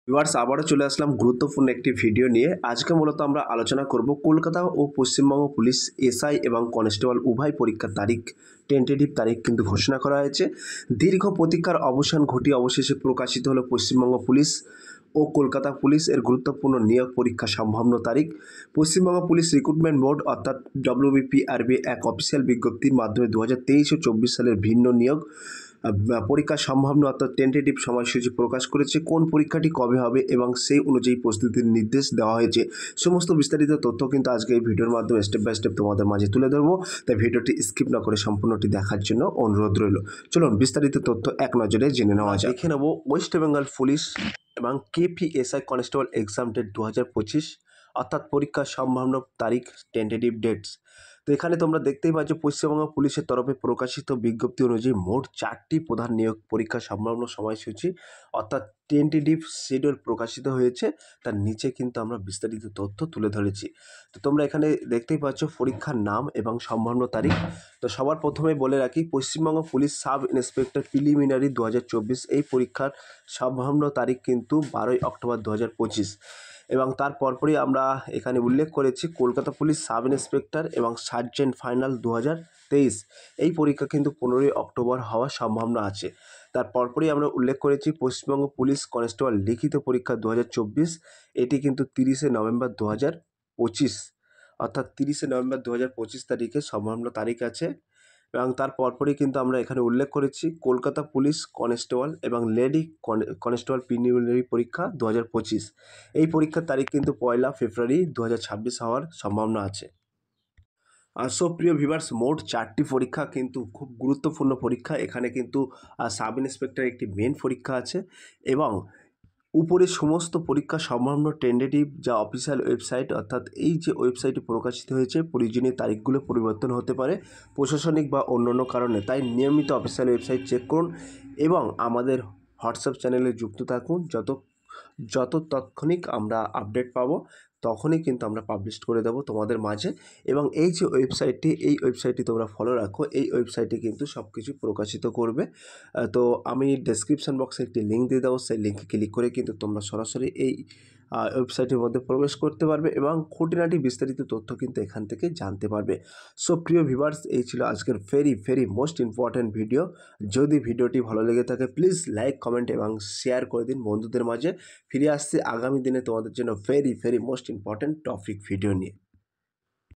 Viewers আবারও চলে আসলাম গুরুত্বপূর্ণ একটি ভিডিও নিয়ে। আজকে মূলত আমরা আলোচনা করব কলকাতা ও পশ্চিমবঙ্গ পুলিশ এসআই এবং কনস্টেবল উভয় পরীক্ষার তারিখ টেন্টেটিভ তারিখ কিন্তু ঘোষণা করা হয়েছে। দীর্ঘ প্রতীক্ষার অবসান ঘটিয়ে অবশেষে প্রকাশিত হলো পশ্চিমবঙ্গ পুলিশ ও কলকাতা পুলিশ এর গুরুত্বপূর্ণ নিয়োগ পরীক্ষা সম্ভাব্য তারিখ। পশ্চিমবঙ্গ পুলিশ রিক্রুটমেন্ট বোর্ড অর্থাৎ ডব্লিউবিপিআরবি এক অফিসিয়াল বিজ্ঞপ্তির মাধ্যমে 2023 ও 24 সালের ভিন্ন নিয়োগ পরীক্ষার সম্ভাব্য অর্থাৎ টেন্টেটিভ সময়সূচি প্রকাশ করেছে। কোন পরীক্ষাটি কবে হবে এবং সেই অনুযায়ী প্রস্তুতির নির্দেশ দেওয়া হয়েছে। সমস্ত বিস্তারিত তথ্য কিন্তু আজকে এই ভিডিওর মাধ্যমে স্টেপ বাই স্টেপ তোমাদের মাঝে তুলে ধরবো, তাই ভিডিওটি স্কিপ না করে সম্পূর্ণটি দেখার জন্য অনুরোধ রইল। চলুন বিস্তারিত তথ্য এক নজরে জেনে নেওয়া যায়। দেখে নেব ওয়েস্ট বেঙ্গল পুলিশ এবং কেপিএসআই কনস্টেবল এক্সাম ডেট 2025 অর্থাৎ পরীক্ষার সম্ভাব্য তারিখ টেন্টেটিভ ডেটস। তো এখানে তোমরা দেখতেই পাচ্ছ পশ্চিমবঙ্গ পুলিশের তরফে প্রকাশিত বিজ্ঞপ্তি অনুযায়ী মোট 4টি প্রধান নিয়োগ পরীক্ষা সম্ভাব্য সময়সূচি অর্থাৎ টেন্টেটিভ শিডিউল প্রকাশিত হয়েছে। তার নিচে কিন্তু আমরা বিস্তারিত তথ্য তুলে ধরেছি। তো তোমরা এখানে দেখতেই পাচ্ছ পরীক্ষার নাম এবং সম্ভাব্য তারিখ। তো সবার প্রথমে বলে রাখি Paschimbanga police sub inspector preliminary 2024 এই পরীক্ষার সম্ভাব্য তারিখ কিন্তু 12ই অক্টোবর 2025 এবং তার পরপরই আমরা এখানে উল্লেখ করেছি কলকাতা পুলিশ সাব ইন্সপেক্টর এবং সার্জেন্ট ফাইনাল 2023 এই পরীক্ষা কিন্তু 15ই অক্টোবর হওয়ার সম্ভাবনা আছে। তার পরপরই আমরা উল্লেখ করেছি পশ্চিমবঙ্গ পুলিশ কনস্টেবল লিখিত পরীক্ষা 2024 এটি কিন্তু 30শে নভেম্বর 2025 অর্থাৎ 30শে নভেম্বর 2025 তারিখে সম্ভাব্য তারিখ আছে। এবং তার পরপরই কিন্তু আমরা এখানে উল্লেখ করেছি কলকাতা পুলিশ কনস্টেবল এবং লেডি কনস্টেবল প্রিলিমিনারি পরীক্ষা 2025 এই পরীক্ষার তারিখ কিন্তু 1 ফেব্রুয়ারি 2026 হওয়ার সম্ভাবনা আছে। সো প্রিয় ভিউয়ার্স মোট 4টি পরীক্ষা কিন্তু খুব গুরুত্বপূর্ণ পরীক্ষা। এখানে কিন্তু সাব ইন্সপেক্টর একটি মেন পরীক্ষা আছে এবং উপরে সমস্ত পরীক্ষা সম্ভাব্য টেন্টেটিভ যা অফিসিয়াল ওয়েবসাইট অর্থাৎ এই যে ওয়েবসাইটে প্রকাশিত হয়েছে প্রয়োজনীয় তারিখগুলো পরিবর্তন হতে পারে প্রশাসনিক বা অন্যান্য কারণে, তাই নিয়মিত অফিসিয়াল ওয়েবসাইট চেক করুন এবং আমাদের হোয়াটসঅ্যাপ চ্যানেলে যুক্ত থাকুন। যত তাৎক্ষণিক আমরা আপডেট পাবো তখনই কিন্তু আমরা পাবলিশ করে দেবো তোমাদের মাঝে। এবং এই যে ওয়েবসাইটটি তোমরা ফলো রাখো, এই ওয়েবসাইটে কিন্তু সব কিছু প্রকাশিত করবে। তো আমি ডেসক্রিপশান বক্সে একটি লিঙ্ক দিয়ে দেবো, সেই লিঙ্কে ক্লিক করে কিন্তু তোমরা সরাসরি এই ওয়েবসাইটের মধ্যে প্রবেশ করতে পারবে এবং খুঁটিনাটি বিস্তারিত তথ্য কিন্তু এখান থেকে জানতে পারবে। সো প্রিয় ভিউয়ার্স এই ছিল আজকের ভেরি মোস্ট ইম্পর্ট্যান্ট ভিডিও। যদি ভিডিওটি ভালো লেগে থাকে প্লিজ লাইক কমেন্ট এবং শেয়ার করে দিন বন্ধুদের মাঝে। ফিরে আসছি আগামী দিনে তোমাদের জন্য very most important topic video নিয়ে।